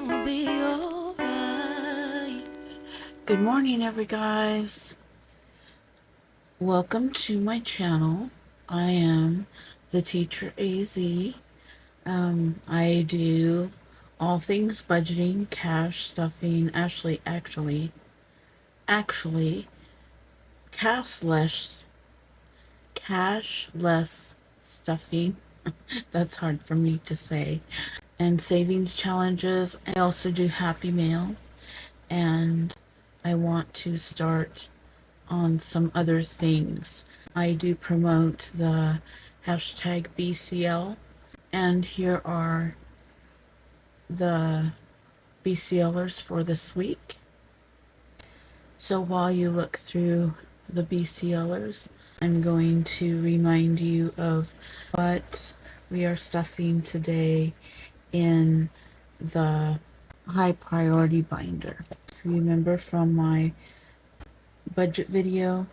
everything will be alright. Good morning, guys. Welcome to my channel. I am the teacher AZ. I do all things budgeting, cash stuffing, actually, cashless, cashless stuffing. That's hard for me to say. And savings challenges. I also do Happy Mail, and I want to start on some other things. I do promote the hashtag BCL, and here are the BCLers for this week. So while you look through the BCLers, I'm going to remind you of what we are stuffing today in the high priority binder. Remember from my budget video,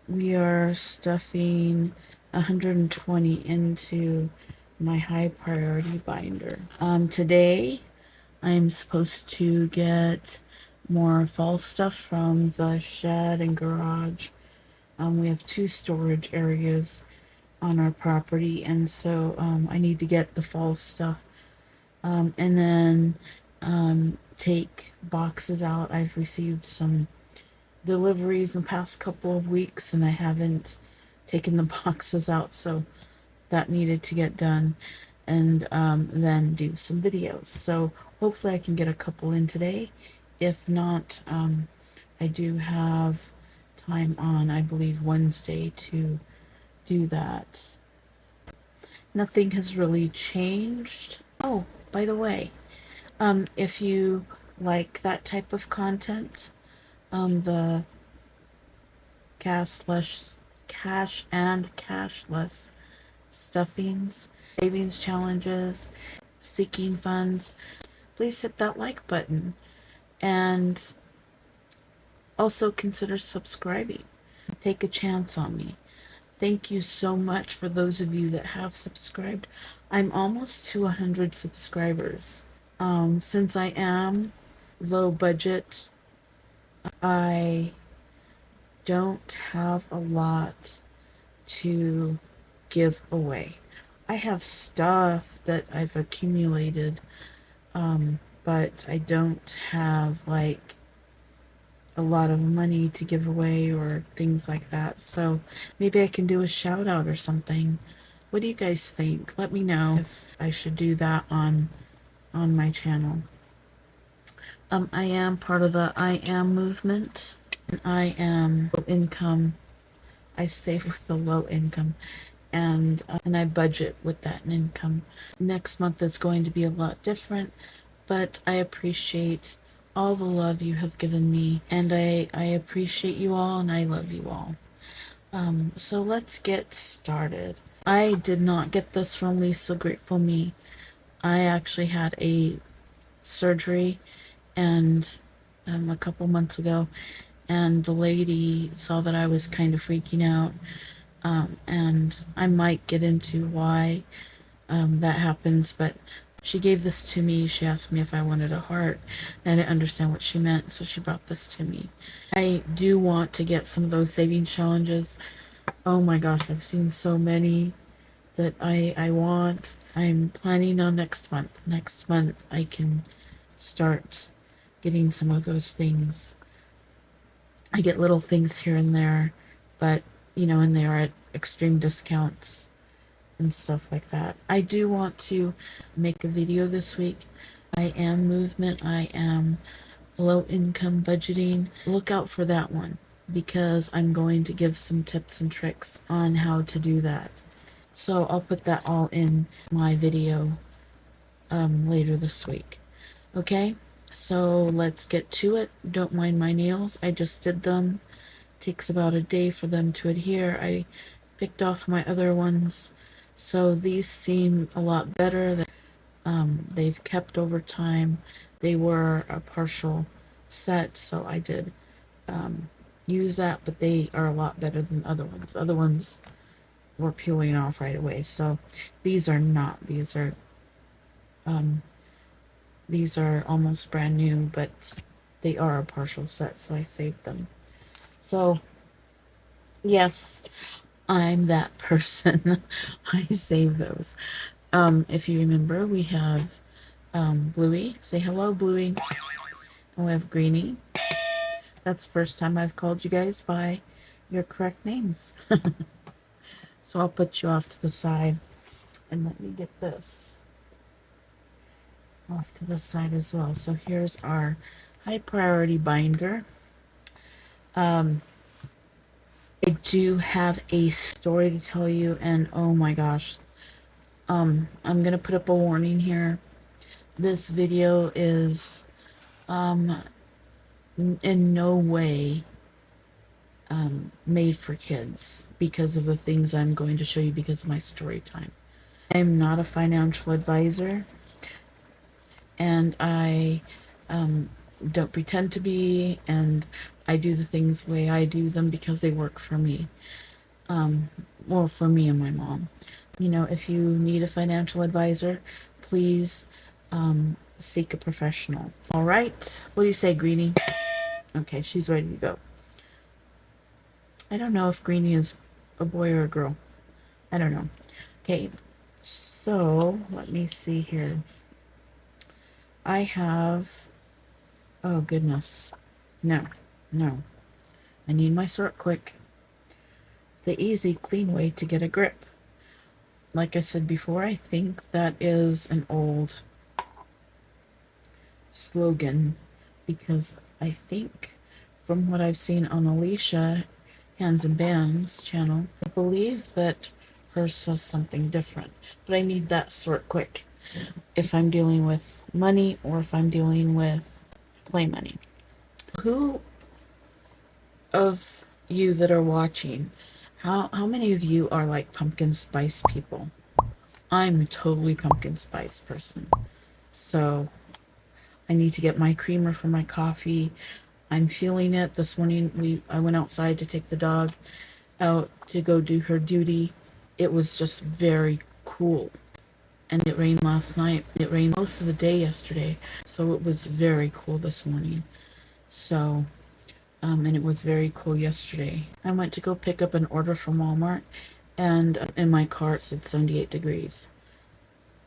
we are stuffing 120 into my high priority binder. Today I'm supposed to get more fall stuff from the shed and garage. We have 2 storage areas on our property, and so I need to get the fall stuff, and then take boxes out. I've received some deliveries in the past couple of weeks, and I haven't taken the boxes out, so that needed to get done, and then do some videos. So hopefully I can get a couple in today. If not, I do have time on, I believe, Wednesday to do that. Nothing has really changed. Oh, by the way, if you like that type of content, the cash and cashless stuffings, savings challenges, seeking funds, please hit that like button, and also consider subscribing. Take a chance on me. Thank you so much for those of you that have subscribed. I'm almost to 100 subscribers. Since I am low budget, I don't have a lot to give away. I have stuff that I've accumulated, but I don't have like a lot of money to give away or things like that. So maybe I can do a shout out or something. What do you guys think? Let me know if I should do that on my channel. I am part of the I Am movement, and I am low income. I save with the low income, and I budget with that income. Next month is going to be a lot different, but I appreciate all the love you have given me, and I appreciate you all, and I love you all. So let's get started. I did not get this from Lisa Grateful Me. I actually had a surgery, and a couple months ago, and the lady saw that I was kind of freaking out, and I might get into why that happens, but she gave this to me. She asked me if I wanted a heart. I didn't understand what she meant, so she brought this to me. I do want to get some of those saving challenges. Oh my gosh, I've seen so many that I want. I'm planning on next month. Next month I can start getting some of those things. I get little things here and there, but and they are at extreme discounts and stuff like that. I do want to make a video this week. I Am movement. I am low income budgeting. Look out for that one, because I'm going to give some tips and tricks on how to do that. So I'll put that all in my video later this week. Okay, so let's get to it. Don't mind my nails. I just did them. Takes about a day for them to adhere. I picked off my other ones, so these seem a lot better. They've kept over time. They were a partial set, so I did use that, but they are a lot better than other ones. Other ones were peeling off right away, so these are not. These are These are almost brand new, but they are a partial set, so I saved them. So, yes, I'm that person. I save those. If you remember, we have Bluey. Say hello, Bluey. And we have Greenie. That's the first time I've called you guys by your correct names. So I'll put you off to the side and let me get this off to the side as well. So here's our high priority binder. I do have a story to tell you, and oh my gosh, I'm gonna put up a warning here. This video is in no way made for kids because of the things I'm going to show you because of my story time. I'm not a financial advisor, and I don't pretend to be, and I do the things the way I do them because they work for me. Well, for me and my mom. You know, if you need a financial advisor, please seek a professional. All right. What do you say, Greenie? Okay, she's ready to go. I don't know if Greenie is a boy or a girl. I don't know. Okay, so let me see here. I have, oh goodness. No. I need my sort quick. The easy, clean way to get a grip. Like I said before, I think that is an old slogan because I think from what I've seen on Alicia Hands and Bands channel, I believe that hers says something different. But I need that sort quick if I'm dealing with money or if I'm dealing with play money. Who of you that are watching, how many of you are like pumpkin spice people? I'm a totally pumpkin spice person. So I need to get my creamer for my coffee. I'm feeling it. This morning I went outside to take the dog out to go do her duty. It was just very cool. And it rained last night. It rained most of the day yesterday. So it was very cool this morning. So, and it was very cool yesterday. I went to go pick up an order from Walmart, and in my car it said 78 degrees.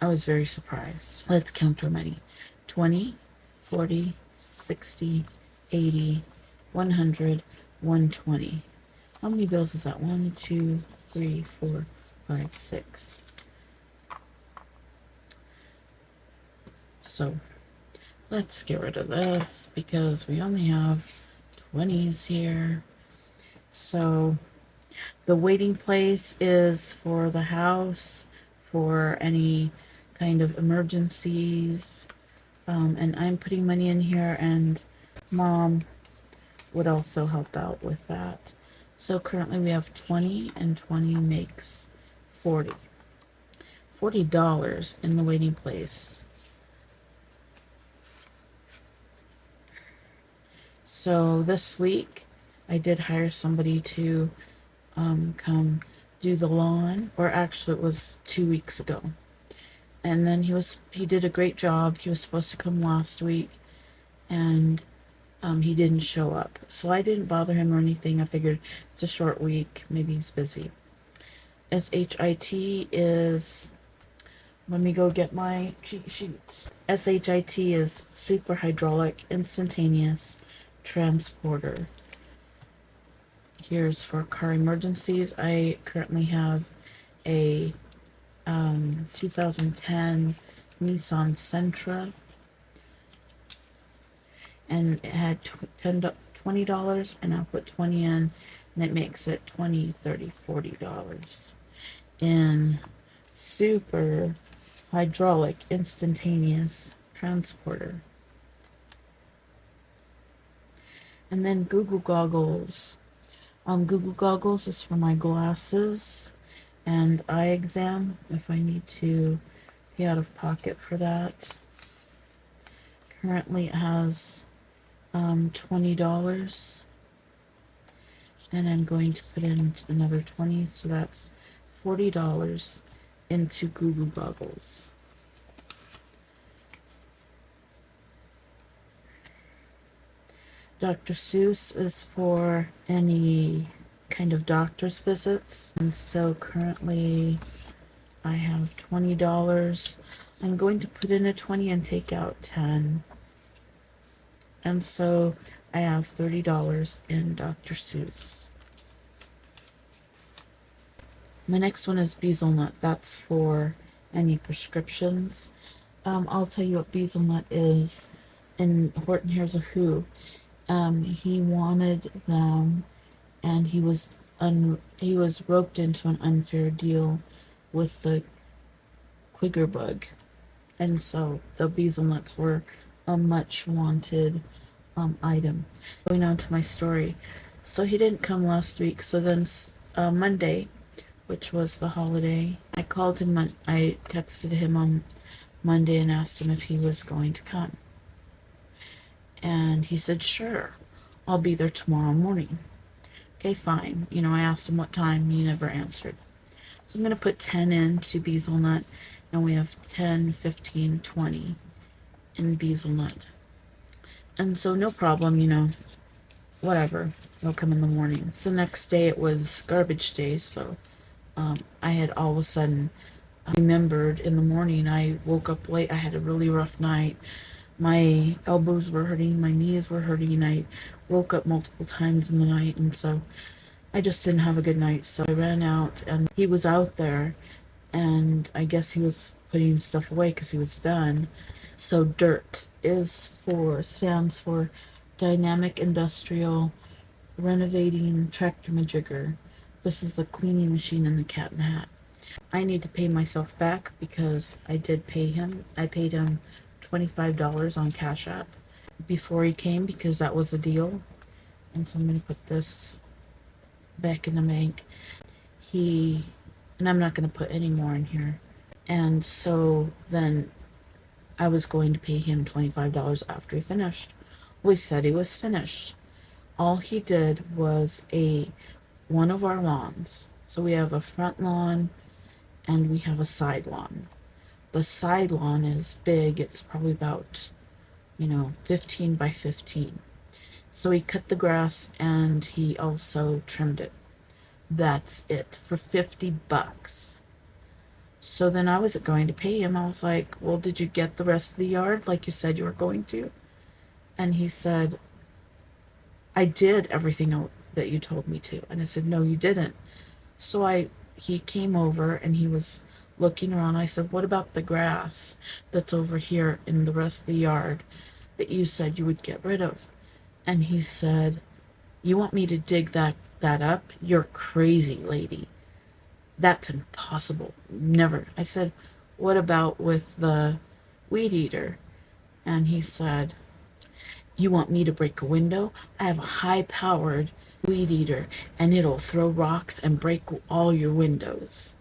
I was very surprised. Let's count our money. 20, 40, 60, 80, 100, 120. How many bills is that? 1, 2, 3, 4, 5, 6. So let's get rid of this because we only have 20s here. So the waiting place is for the house, for any kind of emergencies. And I'm putting money in here, and Mom would also help out with that. So currently we have 20, and 20 makes 40. $40 in the waiting place. So this week I did hire somebody to come do the lawn, or actually it was 2 weeks ago. And then he did a great job. He was supposed to come last week, and he didn't show up. So I didn't bother him or anything. I figured it's a short week. Maybe he's busy. SHIT is, let me go get my cheat sheets. SHIT is Super Hydraulic Instantaneous Transporter. Here's for car emergencies. I currently have a 2010 Nissan Sentra, and it had $20, and I'll put 20 in, and it makes it $20, $30, $40 in Super Hydraulic Instantaneous Transporter. And then Google Goggles. Google Goggles is for my glasses and eye exam if I need to pay out of pocket for that. Currently it has $20, and I'm going to put in another 20, so that's $40 into Google Goggles. Dr. Seuss is for any kind of doctor's visits. And so currently I have $20. I'm going to put in a 20 and take out 10. And so I have $30 in Dr. Seuss. My next one is Bezelnut. That's for any prescriptions. I'll tell you what Bezelnut is. In Horton Hears a Who, he wanted them, and he was roped into an unfair deal with the Quigger bug, and so the Bezelnuts were a much wanted item. Going on to my story. So he didn't come last week. So then Monday, which was the holiday, I called him. I texted him on Monday and asked him if he was going to come. And he said, sure, I'll be there tomorrow morning. Okay, fine. I asked him what time. He never answered. So I'm going to put 10 into Bezelnut, and we have 10, 15, 20 in Bezelnut. And so no problem, whatever. He'll come in the morning. So next day it was garbage day, so I had all of a sudden remembered in the morning. I woke up late. I had a really rough night. My elbows were hurting, my knees were hurting. I woke up multiple times in the night, and so I just didn't have a good night. So I ran out, and he was out there, and I guess he was putting stuff away because he was done. So DIRT stands for Dynamic Industrial Renovating Tractor Majigger. This is the cleaning machine in the Cat in the Hat. I need to pay myself back because I did pay him. I paid him $25 on Cash App before he came because that was the deal. And so I'm going to put this back in the bank. And I'm not going to put any more in here. And so then I was going to pay him $25 after he finished. We said he was finished. All he did was one of our lawns. So we have a front lawn and we have a side lawn. The side lawn is big. It's probably about, 15 by 15. So he cut the grass and he also trimmed it. That's it for $50. So then I wasn't going to pay him. I was like, well, did you get the rest of the yard like you said you were going to? And he said, I did everything that you told me to. And I said, no, you didn't. So he came over and he was looking around. I said, what about the grass that's over here in the rest of the yard that you said you would get rid of? And he said, you want me to dig that up? You're crazy, lady. That's impossible. Never. I said, what about with the weed eater? And he said, you want me to break a window? I have a high-powered weed eater, and it'll throw rocks and break all your windows.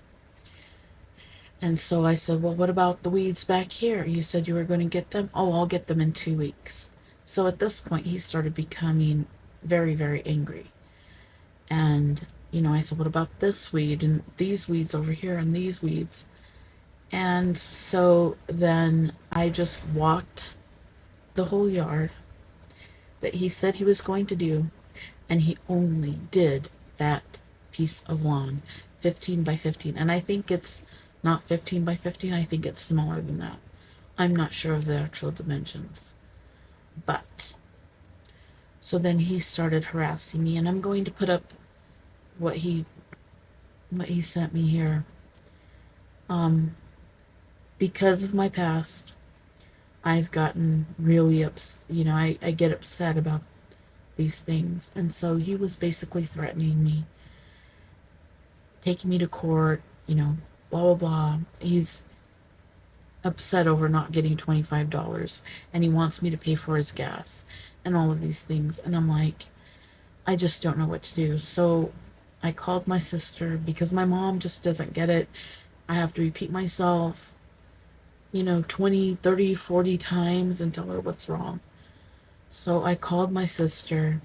And so I said, well, what about the weeds back here? You said you were going to get them? Oh, I'll get them in 2 weeks. So at this point, he started becoming very, very angry. And, I said, what about this weed and these weeds over here and these weeds? And so then I just walked the whole yard that he said he was going to do, and he only did that piece of lawn, 15 by 15. And I think it's not 15 by 15. I think it's smaller than that. I'm not sure of the actual dimensions. But so then he started harassing me, and I'm going to put up what he sent me here. Because of my past, I've gotten really upset. I get upset about these things. And so he was basically threatening me, taking me to court, blah, blah, blah. He's upset over not getting $25, and he wants me to pay for his gas and all of these things. And I'm like, I just don't know what to do. So I called my sister because my mom just doesn't get it. I have to repeat myself 20, 30, 40 times and tell her what's wrong. So I called my sister,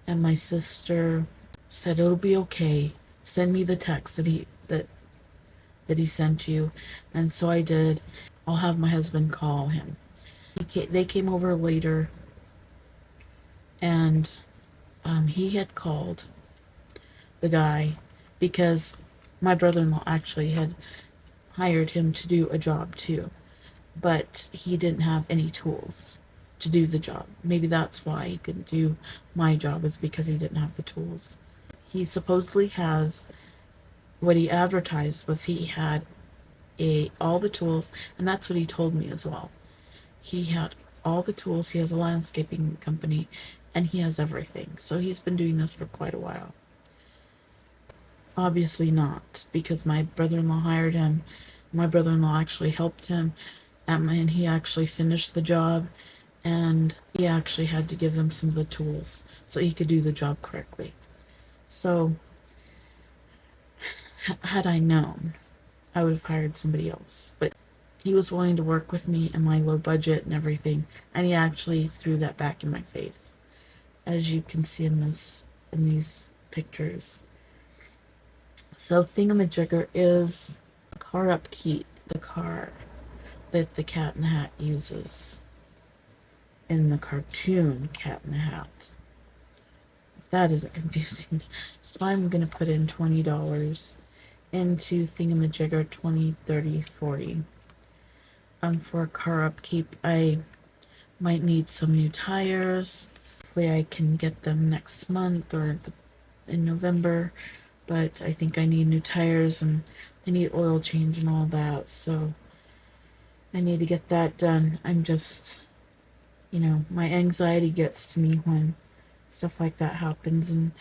and my sister said, it'll be okay. Send me the text that he sent you. And so I did. I'll have my husband call him. They came over later, And he had called the guy because my brother-in-law actually had hired him to do a job too, but he didn't have any tools to do the job. Maybe that's why he couldn't do my job, is because he didn't have the tools. He supposedly has, what he advertised was he had all the tools, and that's what he told me as well. He had all the tools. He has a landscaping company, and he has everything. So he's been doing this for quite a while. Obviously not, because my brother-in-law hired him. My brother-in-law actually helped him, and he actually finished the job, and he actually had to give him some of the tools so he could do the job correctly. So had I known, I would have hired somebody else. But he was willing to work with me and my low budget and everything, and he actually threw that back in my face, as you can see in these pictures. So Thingamajigger is car upkeep, the car that the Cat in the Hat uses in the cartoon Cat in the Hat. If that isn't confusing. So I'm going to put in $20 into Thingamajigger, 20, 30, 40. For car upkeep, I might need some new tires. Hopefully I can get them next month or in November. But I think I need new tires and I need oil change and all that. So I need to get that done. I'm just, my anxiety gets to me when stuff like that happens, and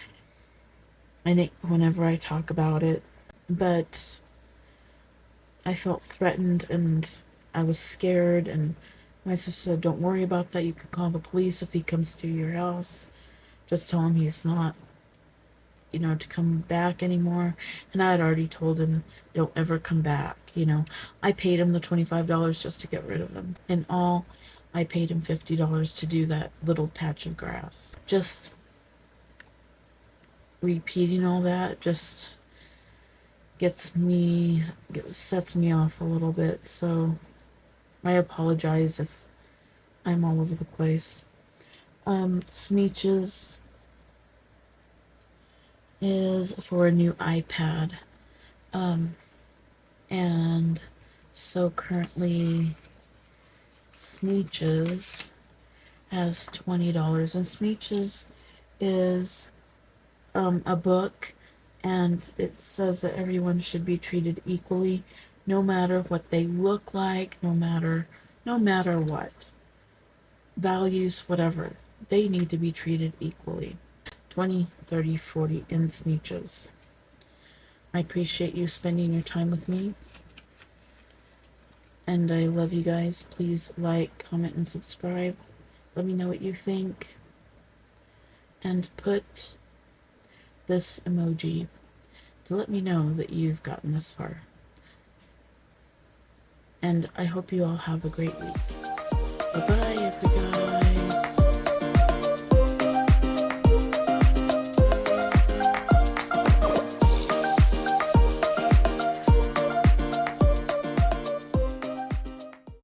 whenever I talk about it. But I felt threatened and I was scared, and my sister said, don't worry about that. You can call the police if he comes to your house. Just tell him he's not, to come back anymore. And I had already told him, don't ever come back. I paid him the $25 just to get rid of him. In all, I paid him $50 to do that little patch of grass. Just repeating all that just sets me off a little bit. So I apologize if I'm all over the place. Sneeches is for a new iPad. And so currently Sneeches has $20, and Sneeches is a book, and it says that everyone should be treated equally, no matter what they look like, no matter what. Values, whatever. They need to be treated equally. 20, 30, 40 in Sneeches. I appreciate you spending your time with me. And I love you guys. Please like, comment, and subscribe. Let me know what you think. And put this emoji to let me know that you've gotten this far. And I hope you all have a great week. Bye-bye, everybody.